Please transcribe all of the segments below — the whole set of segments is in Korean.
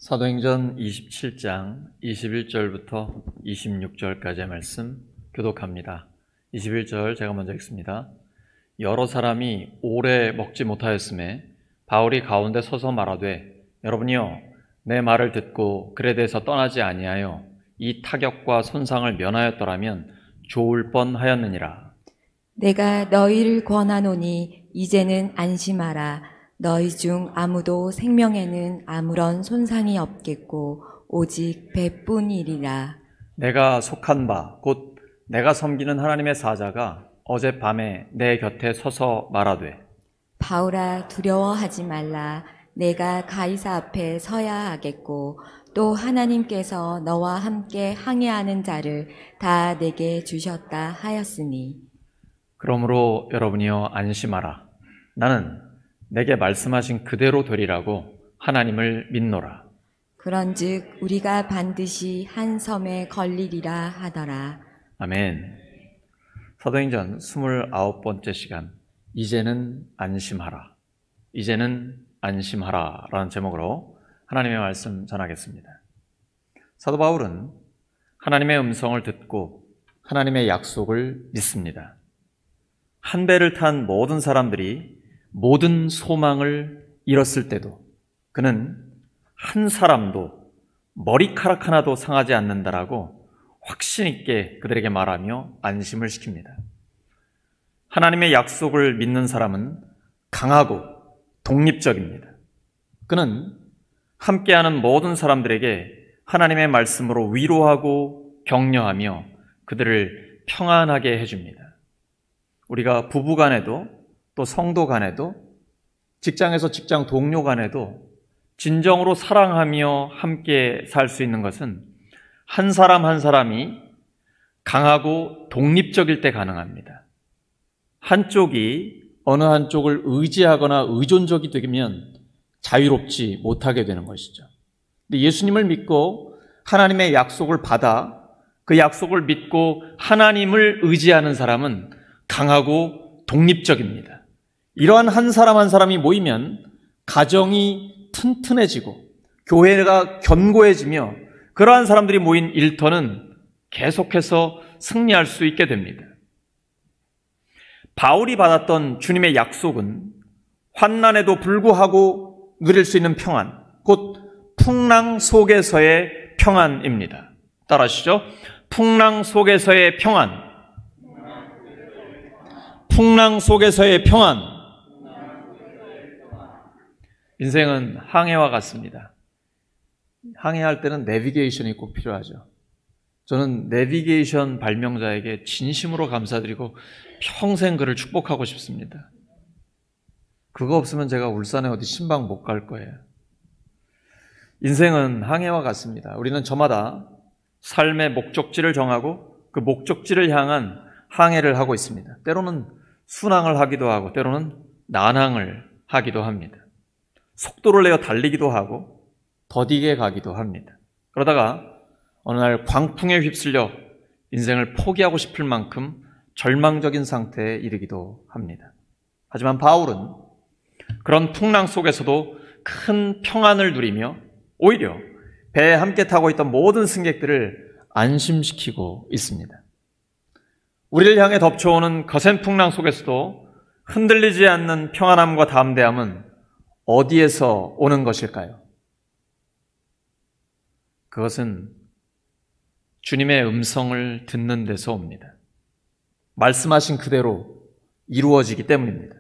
사도행전 27장 21절부터 26절까지의 말씀 교독합니다. 21절 제가 먼저 읽습니다. 여러 사람이 오래 먹지 못하였음에 바울이 가운데 서서 말하되 여러분이여 내 말을 듣고 글에 대해서 떠나지 아니하여 이 타격과 손상을 면하였더라면 좋을 뻔하였느니라. 내가 너희를 권하노니 이제는 안심하라. 너희 중 아무도 생명에는 아무런 손상이 없겠고 오직 배뿐이리라. 내가 속한 바 곧 내가 섬기는 하나님의 사자가 어젯밤에 내 곁에 서서 말하되 바울아 두려워하지 말라. 내가 가이사 앞에 서야 하겠고 또 하나님께서 너와 함께 항해하는 자를 다 내게 주셨다 하였으니 그러므로 여러분이여 안심하라. 나는 내게 말씀하신 그대로 되리라고 하나님을 믿노라. 그런즉 우리가 반드시 한 섬에 걸리리라 하더라. 아멘. 사도행전 29번째 시간, 이제는 안심하라. 이제는 안심하라 라는 제목으로 하나님의 말씀 전하겠습니다. 사도 바울은 하나님의 음성을 듣고 하나님의 약속을 믿습니다. 한 배를 탄 모든 사람들이 모든 소망을 잃었을 때도 그는 한 사람도 머리카락 하나도 상하지 않는다라고 확신 있게 그들에게 말하며 안심을 시킵니다. 하나님의 약속을 믿는 사람은 강하고 독립적입니다. 그는 함께하는 모든 사람들에게 하나님의 말씀으로 위로하고 격려하며 그들을 평안하게 해줍니다. 우리가 부부 간에도 또 성도 간에도 직장에서 직장 동료 간에도 진정으로 사랑하며 함께 살 수 있는 것은 한 사람 한 사람이 강하고 독립적일 때 가능합니다. 한쪽이 어느 한쪽을 의지하거나 의존적이 되면 자유롭지 못하게 되는 것이죠. 근데 예수님을 믿고 하나님의 약속을 받아 그 약속을 믿고 하나님을 의지하는 사람은 강하고 독립적입니다. 이러한 한 사람 한 사람이 모이면 가정이 튼튼해지고 교회가 견고해지며 그러한 사람들이 모인 일터는 계속해서 승리할 수 있게 됩니다. 바울이 받았던 주님의 약속은 환난에도 불구하고 누릴 수 있는 평안, 곧 풍랑 속에서의 평안입니다. 따라하시죠. 풍랑 속에서의 평안. 풍랑 속에서의 평안. 인생은 항해와 같습니다. 항해할 때는 내비게이션이 꼭 필요하죠. 저는 내비게이션 발명자에게 진심으로 감사드리고 평생 그를 축복하고 싶습니다. 그거 없으면 제가 울산에 어디 신방 못 갈 거예요. 인생은 항해와 같습니다. 우리는 저마다 삶의 목적지를 정하고 그 목적지를 향한 항해를 하고 있습니다. 때로는 순항을 하기도 하고 때로는 난항을 하기도 합니다. 속도를 내어 달리기도 하고 더디게 가기도 합니다. 그러다가 어느 날 광풍에 휩쓸려 인생을 포기하고 싶을 만큼 절망적인 상태에 이르기도 합니다. 하지만 바울은 그런 풍랑 속에서도 큰 평안을 누리며 오히려 배에 함께 타고 있던 모든 승객들을 안심시키고 있습니다. 우리를 향해 덮쳐오는 거센 풍랑 속에서도 흔들리지 않는 평안함과 담대함은 어디에서 오는 것일까요? 그것은 주님의 음성을 듣는 데서 옵니다. 말씀하신 그대로 이루어지기 때문입니다.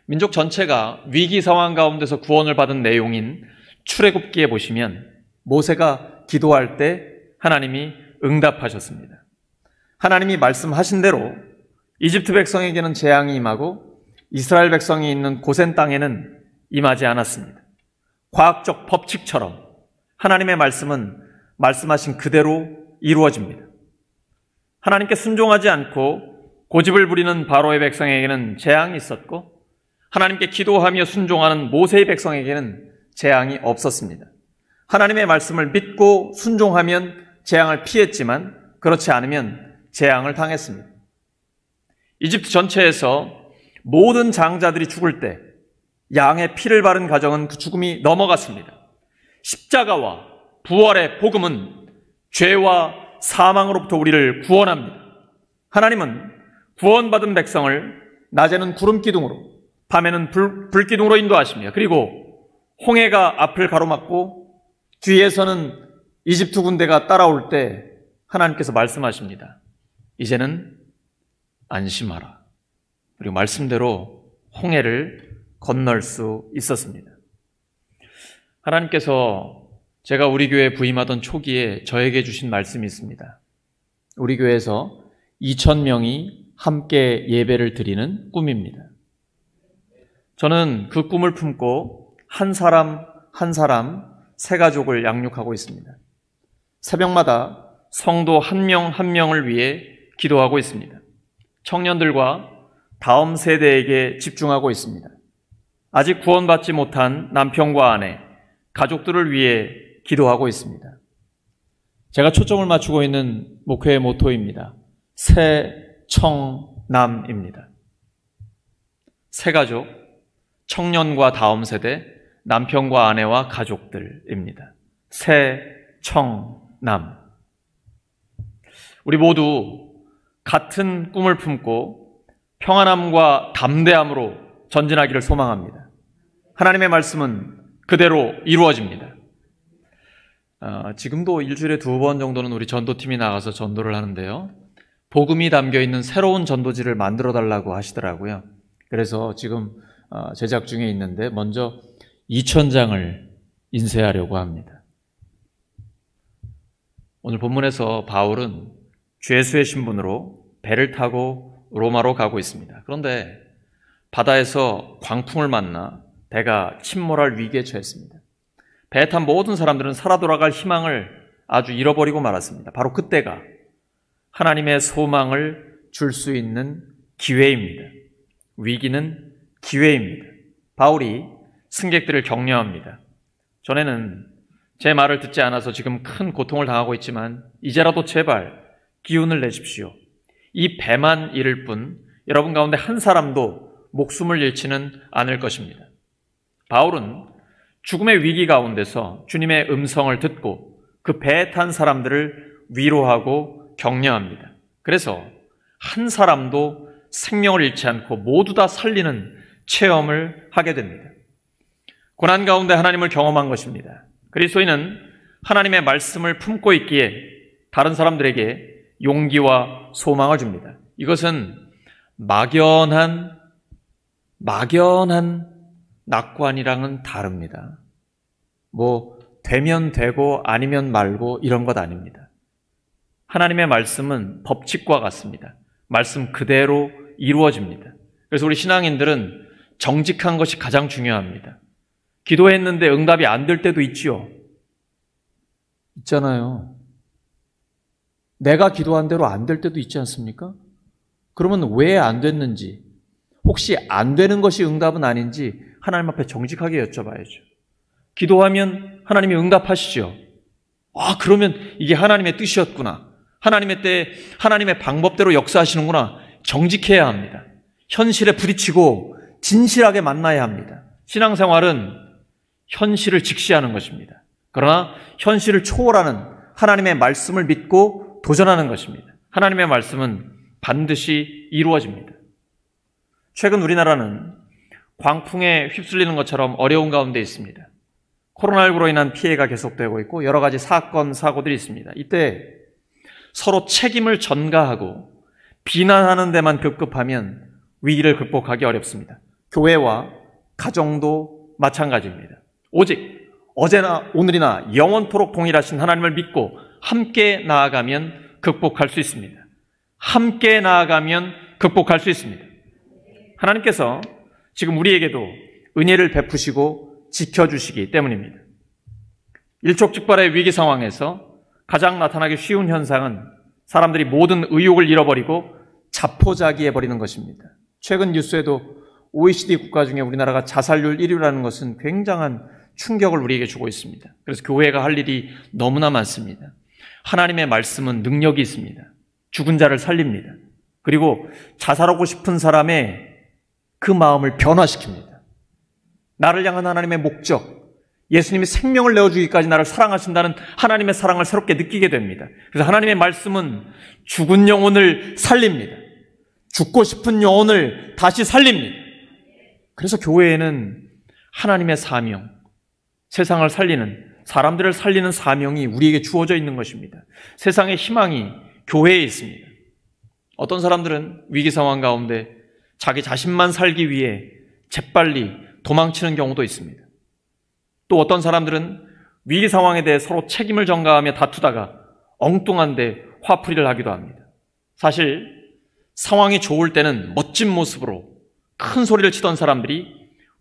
민족 전체가 위기 상황 가운데서 구원을 받은 내용인 출애굽기에 보시면 모세가 기도할 때 하나님이 응답하셨습니다. 하나님이 말씀하신 대로 이집트 백성에게는 재앙이 임하고 이스라엘 백성이 있는 고센 땅에는 임하지 않았습니다. 과학적 법칙처럼 하나님의 말씀은 말씀하신 그대로 이루어집니다. 하나님께 순종하지 않고 고집을 부리는 바로의 백성에게는 재앙이 있었고 하나님께 기도하며 순종하는 모세의 백성에게는 재앙이 없었습니다. 하나님의 말씀을 믿고 순종하면 재앙을 피했지만 그렇지 않으면 재앙을 당했습니다. 이집트 전체에서 모든 장자들이 죽을 때 양의 피를 바른 가정은 그 죽음이 넘어갔습니다. 십자가와 부활의 복음은 죄와 사망으로부터 우리를 구원합니다. 하나님은 구원받은 백성을 낮에는 구름 기둥으로, 밤에는 불 기둥으로 인도하십니다. 그리고 홍해가 앞을 가로막고 뒤에서는 이집트 군대가 따라올 때 하나님께서 말씀하십니다. 이제는 안심하라. 그리고 말씀대로 홍해를 건널 수 있었습니다. 하나님께서 제가 우리 교회에 부임하던 초기에 저에게 주신 말씀이 있습니다. 우리 교회에서 2,000명이 함께 예배를 드리는 꿈입니다. 저는 그 꿈을 품고 한 사람 한 사람 세 가족을 양육하고 있습니다. 새벽마다 성도 한 명 한 명을 위해 기도하고 있습니다. 청년들과 다음 세대에게 집중하고 있습니다. 아직 구원받지 못한 남편과 아내, 가족들을 위해 기도하고 있습니다. 제가 초점을 맞추고 있는 목회의 모토입니다. 새청남입니다. 새 가족, 청년과 다음 세대, 남편과 아내와 가족들입니다. 새청남. 우리 모두 같은 꿈을 품고 평안함과 담대함으로 전진하기를 소망합니다. 하나님의 말씀은 그대로 이루어집니다. 지금도 일주일에 2번 정도는 우리 전도팀이 나가서 전도를 하는데요. 복음이 담겨있는 새로운 전도지를 만들어 달라고 하시더라고요. 그래서 지금 제작 중에 있는데 먼저 2,000장을 인쇄하려고 합니다. 오늘 본문에서 바울은 죄수의 신분으로 배를 타고 로마로 가고 있습니다. 그런데 바다에서 광풍을 만나 배가 침몰할 위기에 처했습니다. 배에 탄 모든 사람들은 살아 돌아갈 희망을 아주 잃어버리고 말았습니다. 바로 그때가 하나님의 소망을 줄 수 있는 기회입니다. 위기는 기회입니다. 바울이 승객들을 격려합니다. 전에는 제 말을 듣지 않아서 지금 큰 고통을 당하고 있지만 이제라도 제발 기운을 내십시오. 이 배만 잃을 뿐 여러분 가운데 한 사람도 목숨을 잃지는 않을 것입니다. 바울은 죽음의 위기 가운데서 주님의 음성을 듣고 그 배에 탄 사람들을 위로하고 격려합니다. 그래서 한 사람도 생명을 잃지 않고 모두 다 살리는 체험을 하게 됩니다. 고난 가운데 하나님을 경험한 것입니다. 그리스도인은 하나님의 말씀을 품고 있기에 다른 사람들에게 용기와 소망을 줍니다. 이것은 막연한 낙관이랑은 다릅니다. 되면 되고 아니면 말고 이런 것 아닙니다. 하나님의 말씀은 법칙과 같습니다. 말씀 그대로 이루어집니다. 그래서 우리 신앙인들은 정직한 것이 가장 중요합니다. 기도했는데 응답이 안 될 때도 있지요. 있잖아요. 내가 기도한 대로 안 될 때도 있지 않습니까? 그러면 왜 안 됐는지, 혹시 안 되는 것이 응답은 아닌지 하나님 앞에 정직하게 여쭤봐야죠. 기도하면 하나님이 응답하시죠. 그러면 이게 하나님의 뜻이었구나. 하나님의 때에 하나님의 방법대로 역사하시는구나. 정직해야 합니다. 현실에 부딪히고 진실하게 만나야 합니다. 신앙생활은 현실을 직시하는 것입니다. 그러나 현실을 초월하는 하나님의 말씀을 믿고 도전하는 것입니다. 하나님의 말씀은 반드시 이루어집니다. 최근 우리나라는 광풍에 휩쓸리는 것처럼 어려운 가운데 있습니다. 코로나19로 인한 피해가 계속되고 있고 여러 가지 사건, 사고들이 있습니다. 이때 서로 책임을 전가하고 비난하는 데만 급급하면 위기를 극복하기 어렵습니다. 교회와 가정도 마찬가지입니다. 오직 어제나 오늘이나 영원토록 동일하신 하나님을 믿고 함께 나아가면 극복할 수 있습니다. 함께 나아가면 극복할 수 있습니다. 하나님께서 지금 우리에게도 은혜를 베푸시고 지켜주시기 때문입니다. 일촉즉발의 위기 상황에서 가장 나타나기 쉬운 현상은 사람들이 모든 의욕을 잃어버리고 자포자기해버리는 것입니다. 최근 뉴스에도 OECD 국가 중에 우리나라가 자살률 1위라는 것은 굉장한 충격을 우리에게 주고 있습니다. 그래서 교회가 할 일이 너무나 많습니다. 하나님의 말씀은 능력이 있습니다. 죽은 자를 살립니다. 그리고 자살하고 싶은 사람의 그 마음을 변화시킵니다. 나를 향한 하나님의 목적, 예수님이 생명을 내어주기까지 나를 사랑하신다는 하나님의 사랑을 새롭게 느끼게 됩니다. 그래서 하나님의 말씀은 죽은 영혼을 살립니다. 죽고 싶은 영혼을 다시 살립니다. 그래서 교회에는 하나님의 사명, 세상을 살리는, 사람들을 살리는 사명이 우리에게 주어져 있는 것입니다. 세상의 희망이 교회에 있습니다. 어떤 사람들은 위기 상황 가운데 자기 자신만 살기 위해 재빨리 도망치는 경우도 있습니다. 또 어떤 사람들은 위기 상황에 대해 서로 책임을 전가하며 다투다가 엉뚱한데 화풀이를 하기도 합니다. 사실 상황이 좋을 때는 멋진 모습으로 큰 소리를 치던 사람들이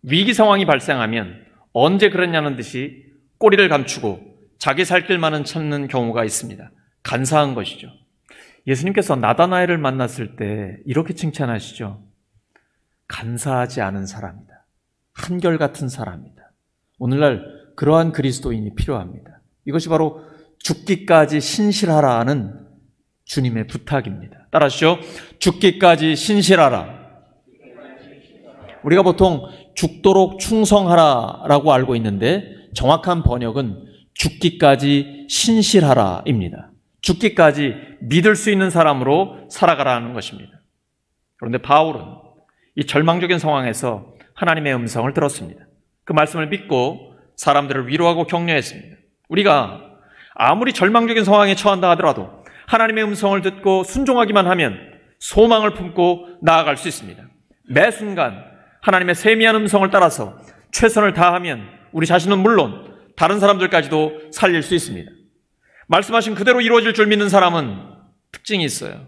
위기 상황이 발생하면 언제 그랬냐는 듯이 꼬리를 감추고 자기 살 길만은 찾는 경우가 있습니다. 간사한 것이죠. 예수님께서 나다나엘을 만났을 때 이렇게 칭찬하시죠. 간사하지 않은 사람이다. 한결같은 사람이다. 오늘날 그러한 그리스도인이 필요합니다. 이것이 바로 죽기까지 신실하라는 주님의 부탁입니다. 따라하시죠. 죽기까지 신실하라. 우리가 보통 죽도록 충성하라라고 알고 있는데 정확한 번역은 죽기까지 신실하라입니다. 죽기까지 믿을 수 있는 사람으로 살아가라는 것입니다. 그런데 바울은 이 절망적인 상황에서 하나님의 음성을 들었습니다. 그 말씀을 믿고 사람들을 위로하고 격려했습니다. 우리가 아무리 절망적인 상황에 처한다 하더라도 하나님의 음성을 듣고 순종하기만 하면 소망을 품고 나아갈 수 있습니다. 매 순간 하나님의 세미한 음성을 따라서 최선을 다하면 우리 자신은 물론 다른 사람들까지도 살릴 수 있습니다. 말씀하신 그대로 이루어질 줄 믿는 사람은 특징이 있어요.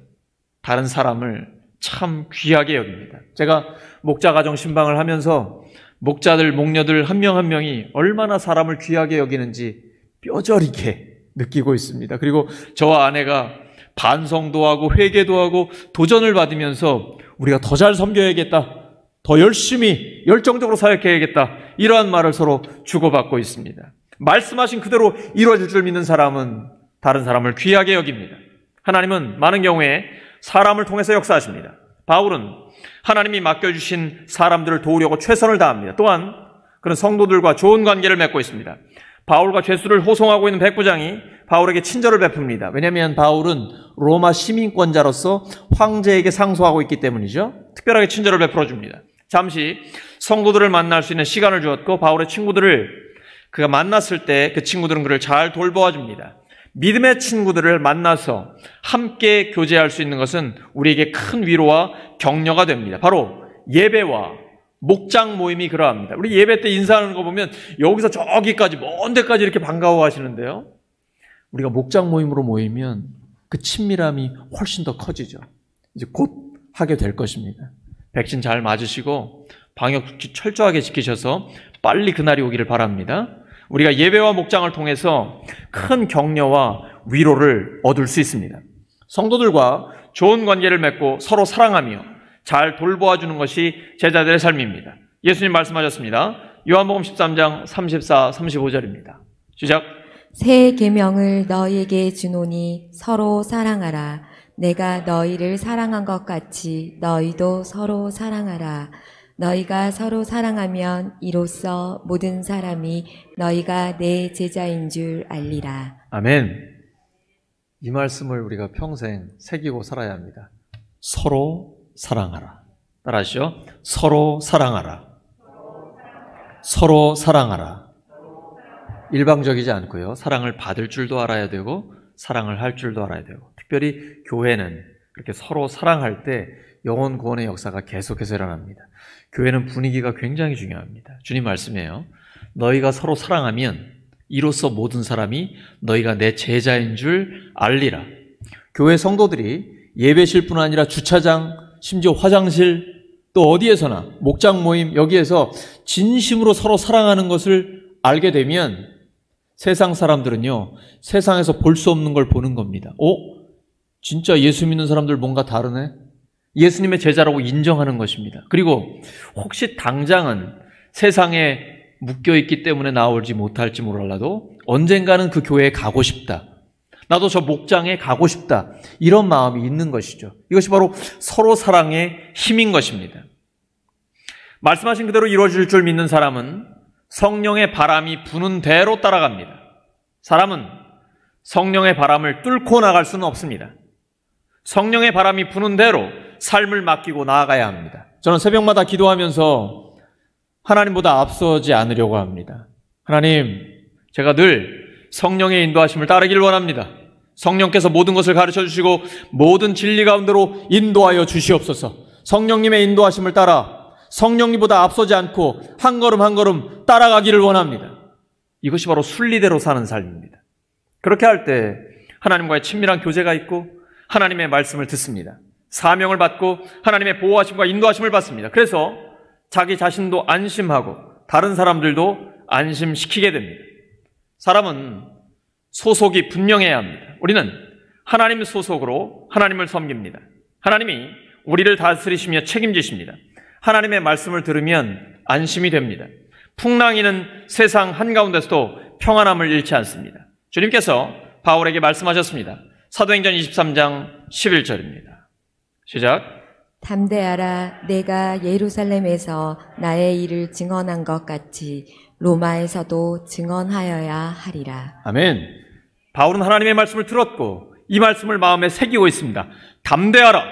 다른 사람을 참 귀하게 여깁니다. 제가 목자가정 신방을 하면서 목자들, 목녀들 한 명 한 명이 얼마나 사람을 귀하게 여기는지 뼈저리게 느끼고 있습니다. 그리고 저와 아내가 반성도 하고 회개도 하고 도전을 받으면서 우리가 더 잘 섬겨야겠다, 더 열심히 열정적으로 사역해야겠다, 이러한 말을 서로 주고받고 있습니다. 말씀하신 그대로 이루어질 줄 믿는 사람은 다른 사람을 귀하게 여깁니다. 하나님은 많은 경우에 사람을 통해서 역사하십니다. 바울은 하나님이 맡겨주신 사람들을 도우려고 최선을 다합니다. 또한 그런 성도들과 좋은 관계를 맺고 있습니다. 바울과 죄수를 호송하고 있는 백부장이 바울에게 친절을 베풉니다. 왜냐하면 바울은 로마 시민권자로서 황제에게 상소하고 있기 때문이죠. 특별하게 친절을 베풀어 줍니다. 잠시 성도들을 만날 수 있는 시간을 주었고 바울의 친구들을 그가 만났을 때 그 친구들은 그를 잘 돌보아 줍니다. 믿음의 친구들을 만나서 함께 교제할 수 있는 것은 우리에게 큰 위로와 격려가 됩니다. 바로 예배와 목장 모임이 그러합니다. 우리 예배 때 인사하는 거 보면 여기서 저기까지 먼 데까지 이렇게 반가워 하시는데요. 우리가 목장 모임으로 모이면 그 친밀함이 훨씬 더 커지죠. 이제 곧 하게 될 것입니다. 백신 잘 맞으시고 방역수칙 철저하게 지키셔서 빨리 그날이 오기를 바랍니다. 우리가 예배와 목장을 통해서 큰 격려와 위로를 얻을 수 있습니다. 성도들과 좋은 관계를 맺고 서로 사랑하며 잘 돌보아주는 것이 제자들의 삶입니다. 예수님 말씀하셨습니다. 요한복음 13장 34, 35절입니다. 시작. 새 계명을 너희에게 주노니 서로 사랑하라. 내가 너희를 사랑한 것 같이 너희도 서로 사랑하라. 너희가 서로 사랑하면 이로써 모든 사람이 너희가 내 제자인 줄 알리라. 아멘. 이 말씀을 우리가 평생 새기고 살아야 합니다. 서로 사랑하라. 따라하시죠. 서로 사랑하라. 서로 사랑하라. 일방적이지 않고요. 사랑을 받을 줄도 알아야 되고 사랑을 할 줄도 알아야 되고, 특별히 교회는 그렇게 서로 사랑할 때 영혼 구원의 역사가 계속해서 일어납니다. 교회는 분위기가 굉장히 중요합니다. 주님 말씀이에요. 너희가 서로 사랑하면 이로써 모든 사람이 너희가 내 제자인 줄 알리라. 교회 성도들이 예배실 뿐 아니라 주차장, 심지어 화장실, 또 어디에서나 목장 모임, 여기에서 진심으로 서로 사랑하는 것을 알게 되면 세상 사람들은요, 세상에서 볼 수 없는 걸 보는 겁니다. 진짜 예수 믿는 사람들 뭔가 다르네? 예수님의 제자라고 인정하는 것입니다. 그리고 혹시 당장은 세상에 묶여있기 때문에 나오지 못할지 몰라도 언젠가는 그 교회에 가고 싶다, 나도 저 목장에 가고 싶다, 이런 마음이 있는 것이죠. 이것이 바로 서로 사랑의 힘인 것입니다. 말씀하신 그대로 이루어질 줄 믿는 사람은 성령의 바람이 부는 대로 따라갑니다. 사람은 성령의 바람을 뚫고 나갈 수는 없습니다. 성령의 바람이 부는 대로 삶을 맡기고 나아가야 합니다. 저는 새벽마다 기도하면서 하나님보다 앞서지 않으려고 합니다. 하나님, 제가 늘 성령의 인도하심을 따르길 원합니다. 성령께서 모든 것을 가르쳐 주시고 모든 진리 가운데로 인도하여 주시옵소서. 성령님의 인도하심을 따라 성령님보다 앞서지 않고 한 걸음 한 걸음 따라가기를 원합니다. 이것이 바로 순리대로 사는 삶입니다. 그렇게 할 때 하나님과의 친밀한 교제가 있고 하나님의 말씀을 듣습니다. 사명을 받고 하나님의 보호하심과 인도하심을 받습니다. 그래서 자기 자신도 안심하고 다른 사람들도 안심시키게 됩니다. 사람은 소속이 분명해야 합니다. 우리는 하나님 소속으로 하나님을 섬깁니다. 하나님이 우리를 다스리시며 책임지십니다. 하나님의 말씀을 들으면 안심이 됩니다. 풍랑이는 세상 한가운데서도 평안함을 잃지 않습니다. 주님께서 바울에게 말씀하셨습니다. 사도행전 23장 11절입니다. 시작. 담대하라. 내가 예루살렘에서 나의 일을 증언한 것 같이 로마에서도 증언하여야 하리라. 아멘. 바울은 하나님의 말씀을 들었고 이 말씀을 마음에 새기고 있습니다. 담대하라.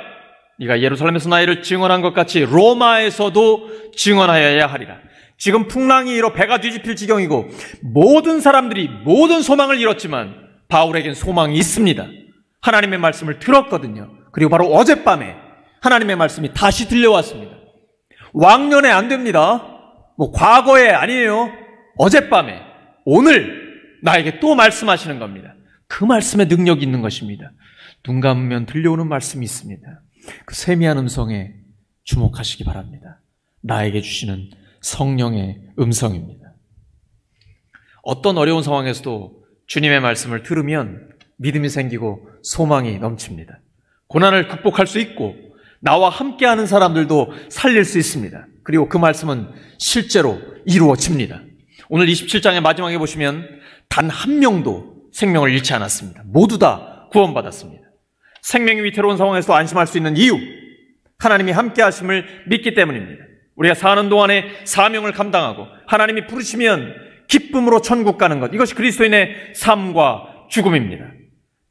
네가 예루살렘에서 나의 일을 증언한 것 같이 로마에서도 증언하여야 하리라. 지금 풍랑이 일어 배가 뒤집힐 지경이고 모든 사람들이 모든 소망을 잃었지만 바울에겐 소망이 있습니다. 하나님의 말씀을 들었거든요. 그리고 바로 어젯밤에 하나님의 말씀이 다시 들려왔습니다. 왕년에 안 됩니다. 과거에 아니에요. 어젯밤에, 오늘 나에게 또 말씀하시는 겁니다. 그 말씀에 능력이 있는 것입니다. 눈 감으면 들려오는 말씀이 있습니다. 그 세미한 음성에 주목하시기 바랍니다. 나에게 주시는 성령의 음성입니다. 어떤 어려운 상황에서도 주님의 말씀을 들으면 믿음이 생기고 소망이 넘칩니다. 고난을 극복할 수 있고 나와 함께하는 사람들도 살릴 수 있습니다. 그리고 그 말씀은 실제로 이루어집니다. 오늘 27장의 마지막에 보시면 단 한 명도 생명을 잃지 않았습니다. 모두 다 구원받았습니다. 생명이 위태로운 상황에서도 안심할 수 있는 이유, 하나님이 함께 하심을 믿기 때문입니다. 우리가 사는 동안에 사명을 감당하고 하나님이 부르시면 기쁨으로 천국 가는 것, 이것이 그리스도인의 삶과 죽음입니다.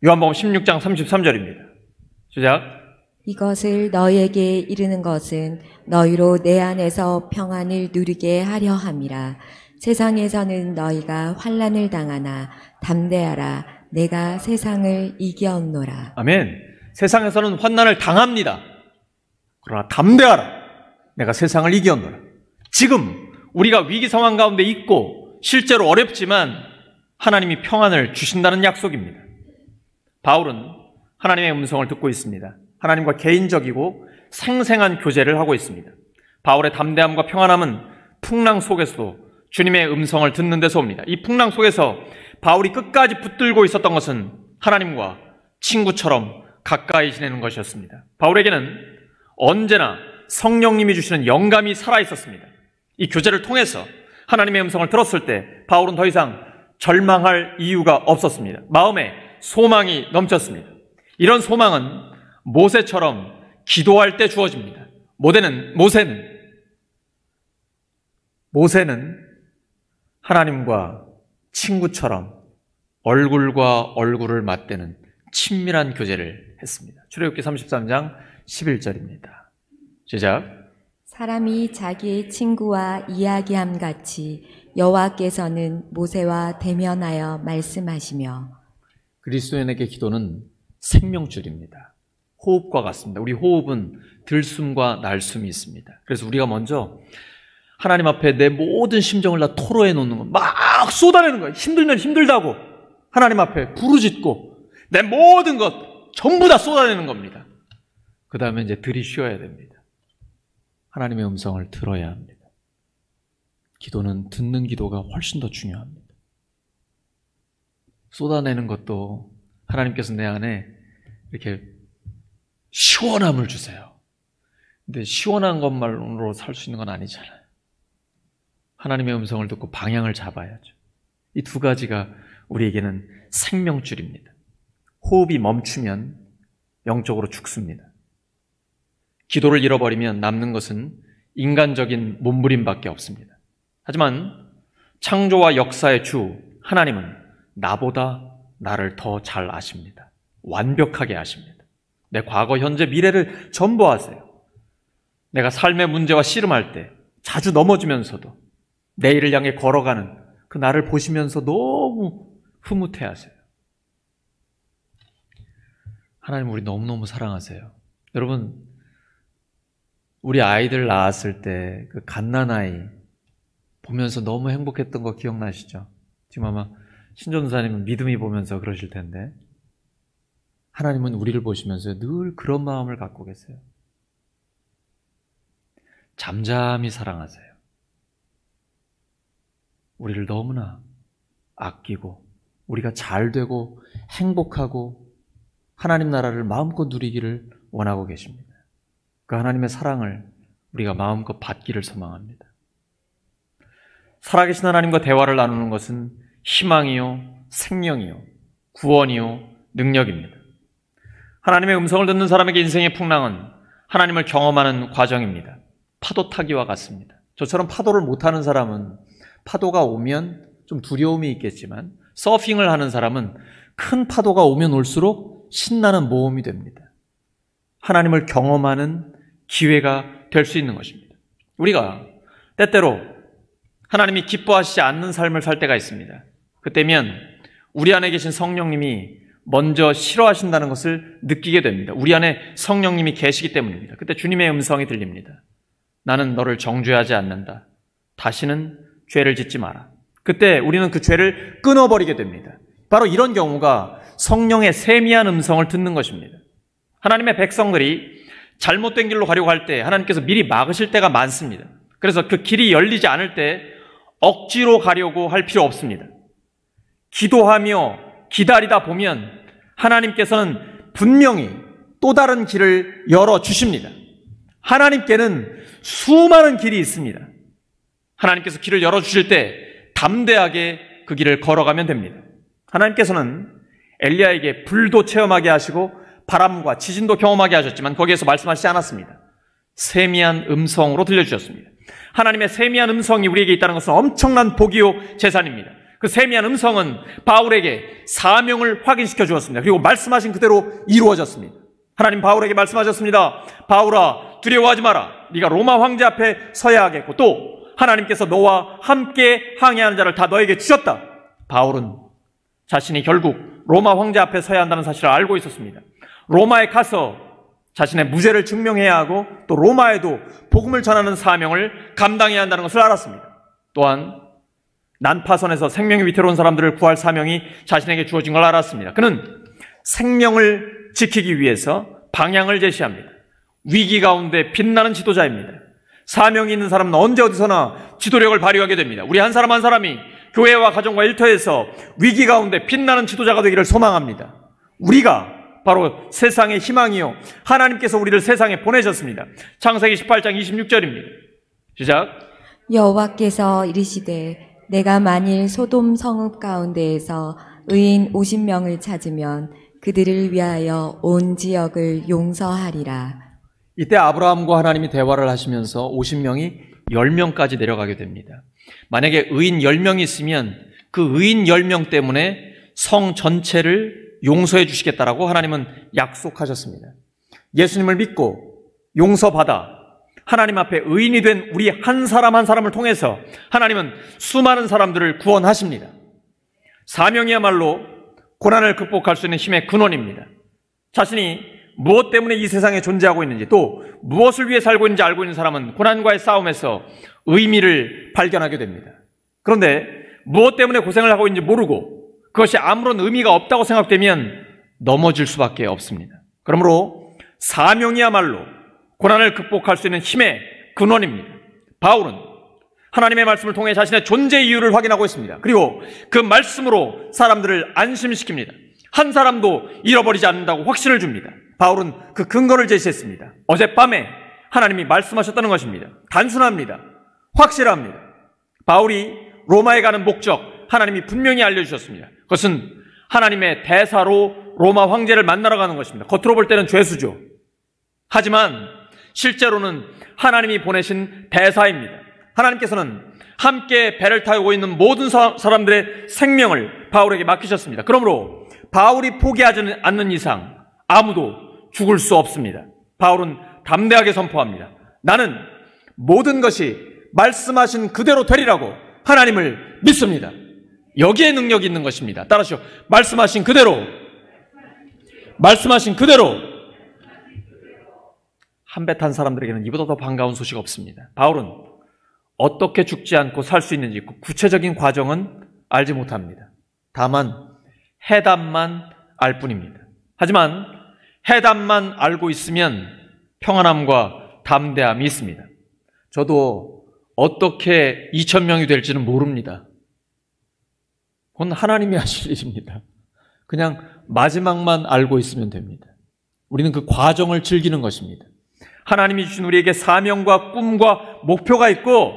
요한복음 16장 33절입니다. 시작. 이것을 너희에게 이르는 것은 너희로 내 안에서 평안을 누리게 하려 함이라. 세상에서는 너희가 환난을 당하나 담대하라. 내가 세상을 이겼노라. 아멘. 세상에서는 환난을 당합니다. 그러나 담대하라. 내가 세상을 이겼노라. 지금 우리가 위기 상황 가운데 있고 실제로 어렵지만 하나님이 평안을 주신다는 약속입니다. 바울은 하나님의 음성을 듣고 있습니다. 하나님과 개인적이고 생생한 교제를 하고 있습니다. 바울의 담대함과 평안함은 풍랑 속에서도 주님의 음성을 듣는 데서 옵니다. 이 풍랑 속에서 바울이 끝까지 붙들고 있었던 것은 하나님과 친구처럼 가까이 지내는 것이었습니다. 바울에게는 언제나 성령님이 주시는 영감이 살아있었습니다. 이 교제를 통해서 하나님의 음성을 들었을 때 바울은 더 이상 절망할 이유가 없었습니다. 마음에 소망이 넘쳤습니다. 이런 소망은 모세처럼 기도할 때 주어집니다. 모세는 하나님과 친구처럼 얼굴과 얼굴을 맞대는 친밀한 교제를 했습니다. 출애굽기 33장 11절입니다. 시작. 사람이 자기의 친구와 이야기함 같이 여호와께서는 모세와 대면하여 말씀하시며. 그리스도인에게 기도는 생명줄입니다. 호흡과 같습니다. 우리 호흡은 들숨과 날숨이 있습니다. 그래서 우리가 먼저 하나님 앞에 내 모든 심정을 다 토로해 놓는 거, 막 쏟아내는 거예요. 힘들면 힘들다고 하나님 앞에 부르짖고 내 모든 것 전부 다 쏟아내는 겁니다. 그 다음에 이제 들이쉬어야 됩니다. 하나님의 음성을 들어야 합니다. 기도는 듣는 기도가 훨씬 더 중요합니다. 쏟아내는 것도 하나님께서 내 안에 이렇게 시원함을 주세요. 근데 시원한 것만으로 살 수 있는 건 아니잖아요. 하나님의 음성을 듣고 방향을 잡아야죠. 이 두 가지가 우리에게는 생명줄입니다. 호흡이 멈추면 영적으로 죽습니다. 기도를 잃어버리면 남는 것은 인간적인 몸부림밖에 없습니다. 하지만 창조와 역사의 주 하나님은 나보다 나를 더 잘 아십니다. 완벽하게 아십니다. 내 과거, 현재, 미래를 전부 아세요. 내가 삶의 문제와 씨름할 때 자주 넘어지면서도 내일을 향해 걸어가는 그 나를 보시면서 너무 흐뭇해하세요. 하나님 우리 너무너무 사랑하세요. 여러분, 우리 아이들 낳았을 때 그 갓난아이 보면서 너무 행복했던 거 기억나시죠? 지금 아마 신전사님은 믿음이 보면서 그러실 텐데 하나님은 우리를 보시면서 늘 그런 마음을 갖고 계세요. 잠잠히 사랑하세요. 우리를 너무나 아끼고 우리가 잘 되고 행복하고 하나님 나라를 마음껏 누리기를 원하고 계십니다. 그 하나님의 사랑을 우리가 마음껏 받기를 소망합니다. 살아계신 하나님과 대화를 나누는 것은 희망이요, 생명이요, 구원이요, 능력입니다. 하나님의 음성을 듣는 사람에게 인생의 풍랑은 하나님을 경험하는 과정입니다. 파도 타기와 같습니다. 저처럼 파도를 못하는 사람은 파도가 오면 좀 두려움이 있겠지만 서핑을 하는 사람은 큰 파도가 오면 올수록 신나는 모험이 됩니다. 하나님을 경험하는 기회가 될 수 있는 것입니다. 우리가 때때로 하나님이 기뻐하시지 않는 삶을 살 때가 있습니다. 그때면 우리 안에 계신 성령님이 먼저 싫어하신다는 것을 느끼게 됩니다. 우리 안에 성령님이 계시기 때문입니다. 그때 주님의 음성이 들립니다. 나는 너를 정죄하지 않는다. 다시는 죄를 짓지 마라. 그때 우리는 그 죄를 끊어버리게 됩니다. 바로 이런 경우가 성령의 세미한 음성을 듣는 것입니다. 하나님의 백성들이 잘못된 길로 가려고 할 때 하나님께서 미리 막으실 때가 많습니다. 그래서 그 길이 열리지 않을 때 억지로 가려고 할 필요 없습니다. 기도하며 기다리다 보면 하나님께서는 분명히 또 다른 길을 열어주십니다. 하나님께는 수많은 길이 있습니다. 하나님께서 길을 열어주실 때 담대하게 그 길을 걸어가면 됩니다. 하나님께서는 엘리야에게 불도 체험하게 하시고 바람과 지진도 경험하게 하셨지만 거기에서 말씀하시지 않았습니다. 세미한 음성으로 들려주셨습니다. 하나님의 세미한 음성이 우리에게 있다는 것은 엄청난 복이요 재산입니다. 그 세미한 음성은 바울에게 사명을 확인시켜 주었습니다. 그리고 말씀하신 그대로 이루어졌습니다. 하나님 바울에게 말씀하셨습니다. 바울아, 두려워하지 마라. 네가 로마 황제 앞에 서야 하겠고 또 하나님께서 너와 함께 항해하는 자를 다 너에게 주셨다. 바울은 자신이 결국 로마 황제 앞에 서야 한다는 사실을 알고 있었습니다. 로마에 가서 자신의 무죄를 증명해야 하고 또 로마에도 복음을 전하는 사명을 감당해야 한다는 것을 알았습니다. 또한 난파선에서 생명이 위태로운 사람들을 구할 사명이 자신에게 주어진 걸 알았습니다. 그는 생명을 지키기 위해서 방향을 제시합니다. 위기 가운데 빛나는 지도자입니다. 사명이 있는 사람은 언제 어디서나 지도력을 발휘하게 됩니다. 우리 한 사람 한 사람이 교회와 가정과 일터에서 위기 가운데 빛나는 지도자가 되기를 소망합니다. 우리가 바로 세상의 희망이요 하나님께서 우리를 세상에 보내셨습니다. 창세기 18장 26절입니다. 시작. 여호와께서 이르시되 내가 만일 소돔 성읍 가운데에서 의인 50명을 찾으면 그들을 위하여 온 지역을 용서하리라. 이때 아브라함과 하나님이 대화를 하시면서 50명이 10명까지 내려가게 됩니다. 만약에 의인 10명이 있으면 그 의인 10명 때문에 성 전체를 용서해 주시겠다라고 하나님은 약속하셨습니다. 예수님을 믿고 용서받아 하나님 앞에 의인이 된 우리 한 사람 한 사람을 통해서 하나님은 수많은 사람들을 구원하십니다. 사명이야말로 고난을 극복할 수 있는 힘의 근원입니다. 자신이 무엇 때문에 이 세상에 존재하고 있는지 또 무엇을 위해 살고 있는지 알고 있는 사람은 고난과의 싸움에서 의미를 발견하게 됩니다. 그런데 무엇 때문에 고생을 하고 있는지 모르고 그것이 아무런 의미가 없다고 생각되면 넘어질 수밖에 없습니다. 그러므로 사명이야말로 고난을 극복할 수 있는 힘의 근원입니다. 바울은 하나님의 말씀을 통해 자신의 존재 이유를 확인하고 있습니다. 그리고 그 말씀으로 사람들을 안심시킵니다. 한 사람도 잃어버리지 않는다고 확신을 줍니다. 바울은 그 근거를 제시했습니다. 어젯밤에 하나님이 말씀하셨다는 것입니다. 단순합니다. 확실합니다. 바울이 로마에 가는 목적 하나님이 분명히 알려주셨습니다. 그것은 하나님의 대사로 로마 황제를 만나러 가는 것입니다. 겉으로 볼 때는 죄수죠. 하지만 실제로는 하나님이 보내신 대사입니다. 하나님께서는 함께 배를 타고 있는 모든 사람들의 생명을 바울에게 맡기셨습니다. 그러므로 바울이 포기하지 않는 이상 아무도 죽을 수 없습니다. 바울은 담대하게 선포합니다. 나는 모든 것이 말씀하신 그대로 되리라고 하나님을 믿습니다. 여기에 능력이 있는 것입니다. 따라하시오. 말씀하신 그대로. 말씀하신 그대로. 한 배 탄 사람들에게는 이보다 더 반가운 소식 없습니다. 바울은 어떻게 죽지 않고 살 수 있는지 구체적인 과정은 알지 못합니다. 다만 해답만 알 뿐입니다. 하지만 해답만 알고 있으면 평안함과 담대함이 있습니다. 저도 어떻게 2,000명이 될지는 모릅니다. 그건 하나님이 하실 일입니다. 그냥 마지막만 알고 있으면 됩니다. 우리는 그 과정을 즐기는 것입니다. 하나님이 주신 우리에게 사명과 꿈과 목표가 있고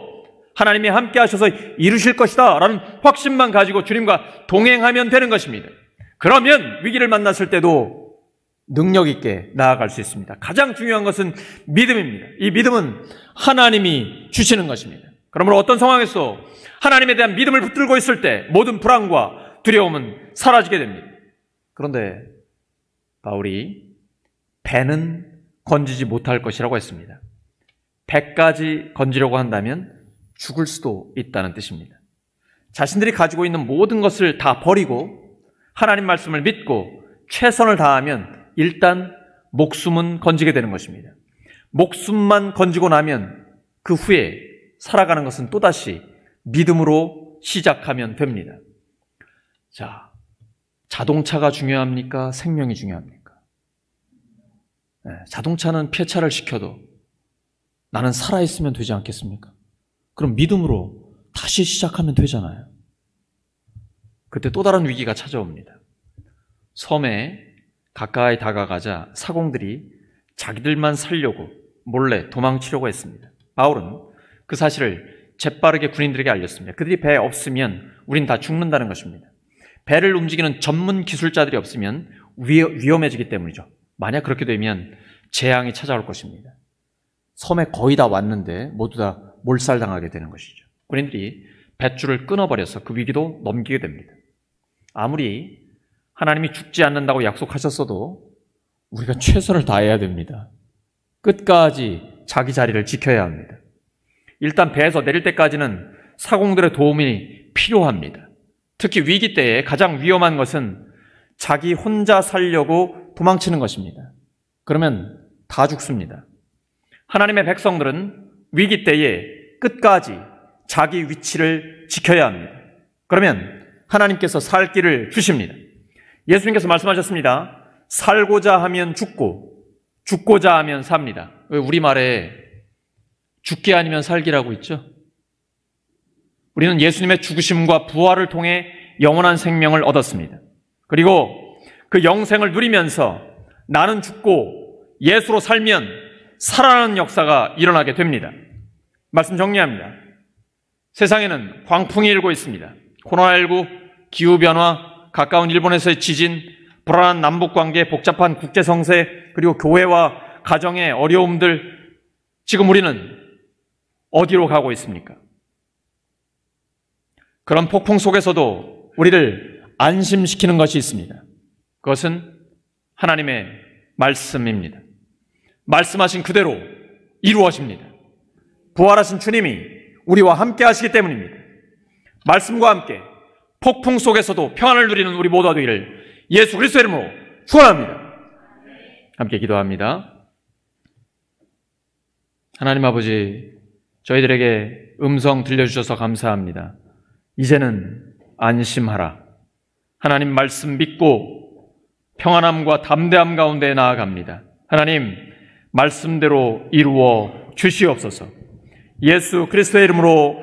하나님이 함께 하셔서 이루실 것이다 라는 확신만 가지고 주님과 동행하면 되는 것입니다. 그러면 위기를 만났을 때도 능력 있게 나아갈 수 있습니다. 가장 중요한 것은 믿음입니다. 이 믿음은 하나님이 주시는 것입니다. 그러므로 어떤 상황에서 하나님에 대한 믿음을 붙들고 있을 때 모든 불안과 두려움은 사라지게 됩니다. 그런데 바울이 배는 건지지 못할 것이라고 했습니다. 배까지 건지려고 한다면 죽을 수도 있다는 뜻입니다. 자신들이 가지고 있는 모든 것을 다 버리고 하나님 말씀을 믿고 최선을 다하면 일단 목숨은 건지게 되는 것입니다. 목숨만 건지고 나면 그 후에 살아가는 것은 또다시 믿음으로 시작하면 됩니다. 자, 자동차가 중요합니까? 생명이 중요합니까? 네, 자동차는 폐차를 시켜도 나는 살아있으면 되지 않겠습니까? 그럼 믿음으로 다시 시작하면 되잖아요. 그때 또 다른 위기가 찾아옵니다. 섬에 가까이 다가가자 사공들이 자기들만 살려고 몰래 도망치려고 했습니다. 바울은 그 사실을 재빠르게 군인들에게 알렸습니다. 그들이 배에 없으면 우린 다 죽는다는 것입니다. 배를 움직이는 전문 기술자들이 없으면 위험해지기 때문이죠. 만약 그렇게 되면 재앙이 찾아올 것입니다. 섬에 거의 다 왔는데 모두 다 몰살당하게 되는 것이죠. 군인들이 뱃줄을 끊어버려서 그 위기도 넘기게 됩니다. 아무리 하나님이 죽지 않는다고 약속하셨어도 우리가 최선을 다해야 됩니다. 끝까지 자기 자리를 지켜야 합니다. 일단 배에서 내릴 때까지는 사공들의 도움이 필요합니다. 특히 위기 때에 가장 위험한 것은 자기 혼자 살려고 도망치는 것입니다. 그러면 다 죽습니다. 하나님의 백성들은 위기 때에 끝까지 자기 위치를 지켜야 합니다. 그러면 하나님께서 살 길을 주십니다. 예수님께서 말씀하셨습니다. 살고자 하면 죽고 죽고자 하면 삽니다. 왜 우리말에 죽기 아니면 살기라고 있죠? 우리는 예수님의 죽으심과 부활을 통해 영원한 생명을 얻었습니다. 그리고 그 영생을 누리면서 나는 죽고 예수로 살면 살아나는 역사가 일어나게 됩니다. 말씀 정리합니다. 세상에는 광풍이 일고 있습니다. 코로나19, 기후변화, 가까운 일본에서의 지진, 불안한 남북관계, 복잡한 국제성세, 그리고 교회와 가정의 어려움들, 지금 우리는 어디로 가고 있습니까? 그런 폭풍 속에서도 우리를 안심시키는 것이 있습니다. 그것은 하나님의 말씀입니다. 말씀하신 그대로 이루어집니다. 부활하신 주님이 우리와 함께 하시기 때문입니다. 말씀과 함께 폭풍 속에서도 평안을 누리는 우리 모두가 되기를 예수 그리스도의 이름으로 축원합니다. 함께 기도합니다. 하나님 아버지, 저희들에게 음성 들려주셔서 감사합니다. 이제는 안심하라. 하나님 말씀 믿고 평안함과 담대함 가운데 나아갑니다. 하나님 말씀대로 이루어 주시옵소서. 예수 그리스도의 이름으로